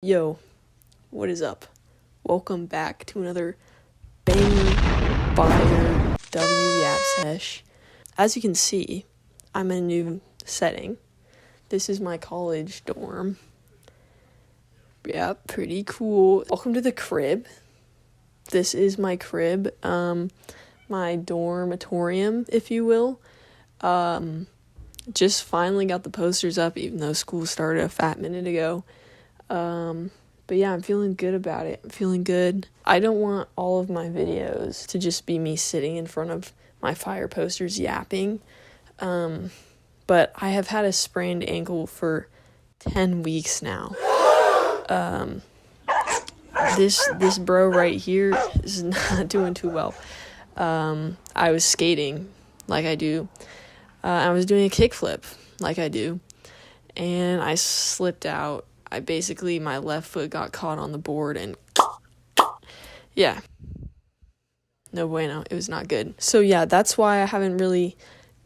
Yo, what is up? Welcome back to another banger fire WYAP sesh. As you can see, I'm in a new setting. This is my college dorm. Yeah, pretty cool. Welcome to the crib. This is my crib, my dormitorium, if you will. Just finally got the posters up, even though school started a fat minute ago. But yeah, I'm feeling good about it. I'm feeling good. I don't want all of my videos to just be me sitting in front of my fire posters yapping. But I have had a sprained ankle for 10 weeks now. This bro right here is not doing too well. I was skating like I do. I was doing a kickflip like I do. And I slipped out. My left foot got caught on the board and yeah. No bueno. It was not good. So yeah, that's why I haven't really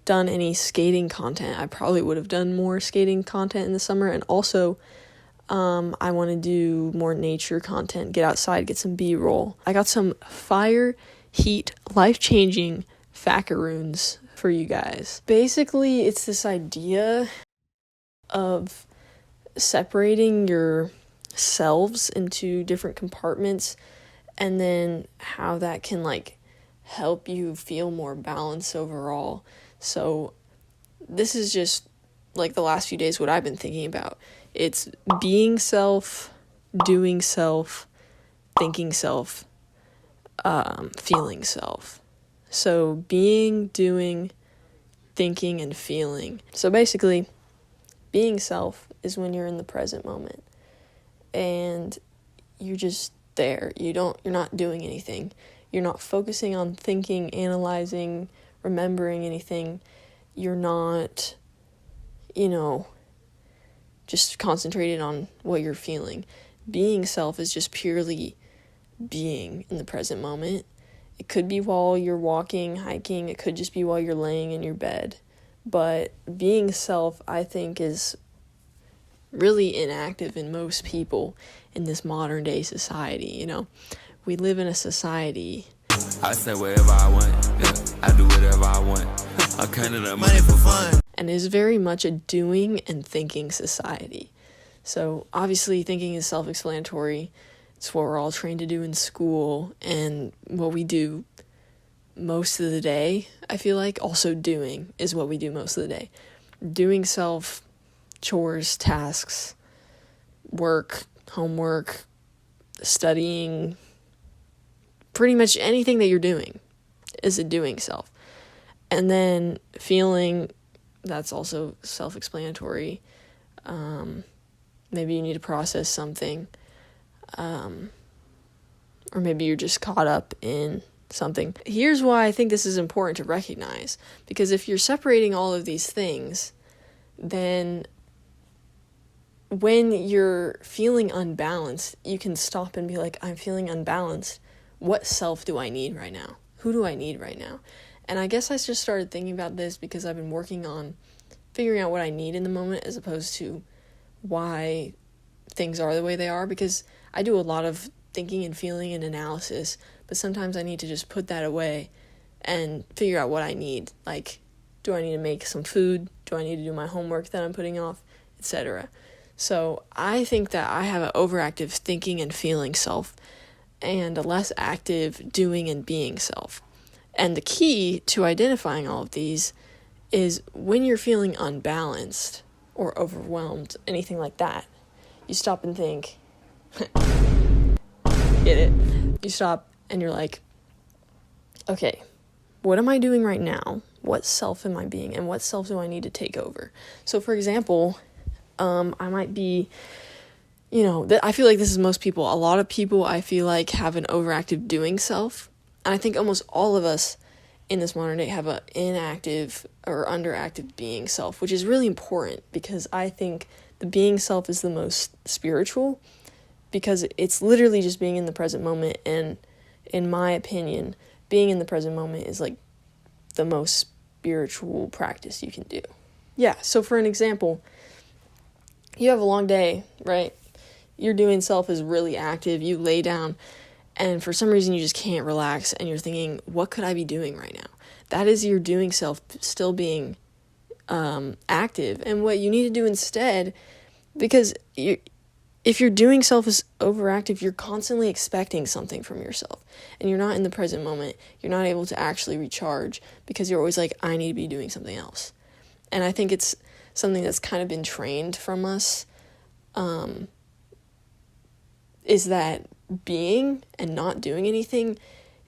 done any skating content. I probably would have done more skating content in the summer. And also, I want to do more nature content, get outside, get some B-roll. I got some fire, heat, life-changing facaroons for you guys. Basically, it's this idea of separating your selves into different compartments and then how that can help you feel more balanced overall. So this is just the last few days what I've been thinking about. It's being self, doing self, thinking self, feeling self. So being, doing, thinking, and feeling. So basically, being self is when you're in the present moment and you're just there. You're not doing anything. You're not focusing on thinking, analyzing, remembering anything. You're not, just concentrated on what you're feeling. Being self is just purely being in the present moment. It could be while you're walking, hiking. It could just be while you're laying in your bed. But being self, I think, is really inactive in most people in this modern day society. We live in a society. I say whatever I want, yeah. I do whatever I want. I counted up money for fun. And it is very much a doing and thinking society. So obviously thinking is self-explanatory. It's what we're all trained to do in school and what we do most of the day. I feel like also doing is what we do most of the day. Doing self, chores, tasks, work, homework, studying, pretty much anything that you're doing is a doing self. And then feeling, that's also self-explanatory. Maybe you need to process something. Or maybe you're just caught up in something. Here's why I think this is important to recognize. Because if you're separating all of these things, then when you're feeling unbalanced, you can stop and be like, I'm feeling unbalanced. What self do I need right now? Who do I need right now? And I guess I just started thinking about this because I've been working on figuring out what I need in the moment as opposed to why things are the way they are. Because I do a lot of thinking and feeling and analysis, but sometimes I need to just put that away and figure out what I need. Do I need to make some food? Do I need to do my homework that I'm putting off? Etc. So I think that I have an overactive thinking and feeling self and a less active doing and being self. And the key to identifying all of these is when you're feeling unbalanced or overwhelmed, anything like that, you stop and think, get it? You stop and you're like, okay, what am I doing right now? What self am I being? And what self do I need to take over? So for example, I might be, I feel like this is most people. A lot of people I feel like have an overactive doing self. And I think almost all of us in this modern day have an inactive or underactive being self, which is really important because I think the being self is the most spiritual because it's literally just being in the present moment. And in my opinion, being in the present moment is the most spiritual practice you can do. Yeah, so for an example, you have a long day, right? your doing self is really active. You lay down and for some reason you just can't relax and you're thinking, what could I be doing right now? That is your doing self still being active. And what you need to do instead, because if your doing self is overactive, you're constantly expecting something from yourself and you're not in the present moment. You're not able to actually recharge because you're always like, I need to be doing something else. And I think it's something that's kind of been trained from us, is that being and not doing anything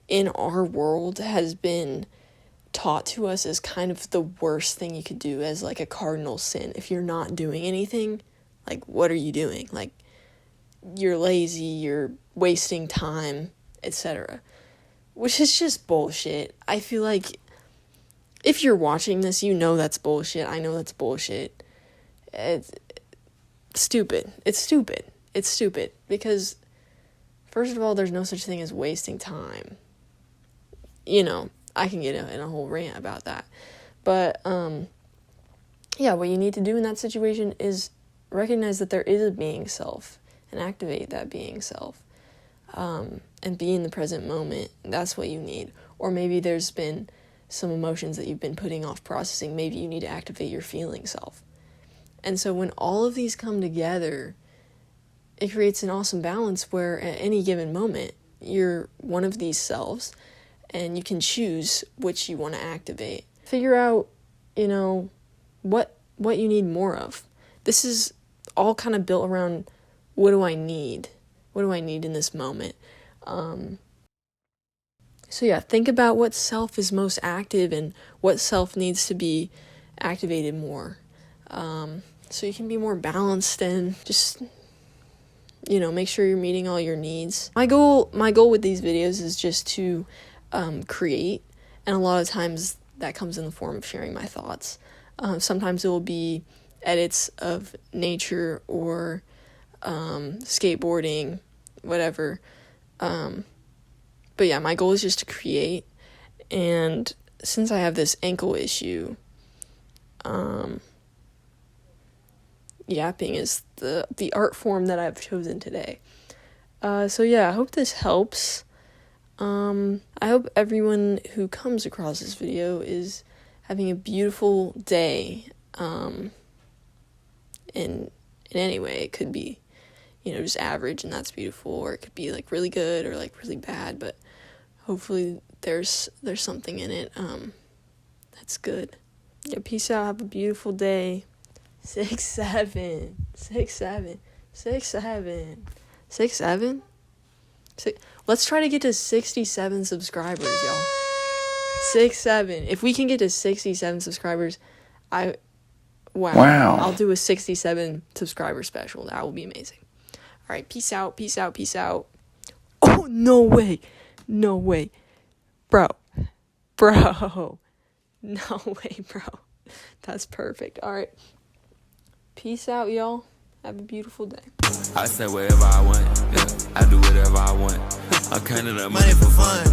in our world has been taught to us as kind of the worst thing you could do, as like a cardinal sin. If you're not doing anything, like, what are you doing? Like, you're lazy, you're wasting time, etc. Which is just bullshit. I feel like if you're watching this, you know that's bullshit. I know that's bullshit. It's stupid. It's stupid. It's stupid because, first of all, there's no such thing as wasting time. You know, I can get in a whole rant about that. But, yeah, what you need to do in that situation is recognize that there is a being self and activate that being self, and be in the present moment. That's what you need. Or maybe there's been some emotions that you've been putting off processing. Maybe you need to activate your feeling self. And so when all of these come together, it creates an awesome balance where at any given moment, you're one of these selves and you can choose which you want to activate. Figure out, you know, what you need more of. This is all kind of built around, what do I need? What do I need in this moment? So yeah, think about what self is most active and what self needs to be activated more. So you can be more balanced and just, you know, make sure you're meeting all your needs. My goal with these videos is just to create, and a lot of times that comes in the form of sharing my thoughts. Sometimes it will be edits of nature or skateboarding, whatever. But yeah, my goal is just to create. And since I have this ankle issue, yapping is the art form that I've chosen today. So yeah, I hope this helps. I hope everyone who comes across this video is having a beautiful day. In any way, it could be, you know, just average and that's beautiful, or it could be like really good or like really bad, but hopefully there's something in it that's good. Yeah, peace out, have a beautiful day. 6 7 6 7 6 7 6 7 6. Let's try to get to 67 subscribers, y'all. 6 7. If we can get to 67 subscribers, wow. I'll do a 67 subscriber special. That will be amazing. All right, peace out, peace out, peace out. Oh, no way. No way. Bro. No way, bro. That's perfect. All right. Peace out, y'all. Have a beautiful day. I say whatever I want, yeah. I do whatever I want. I'm counting up money for fun.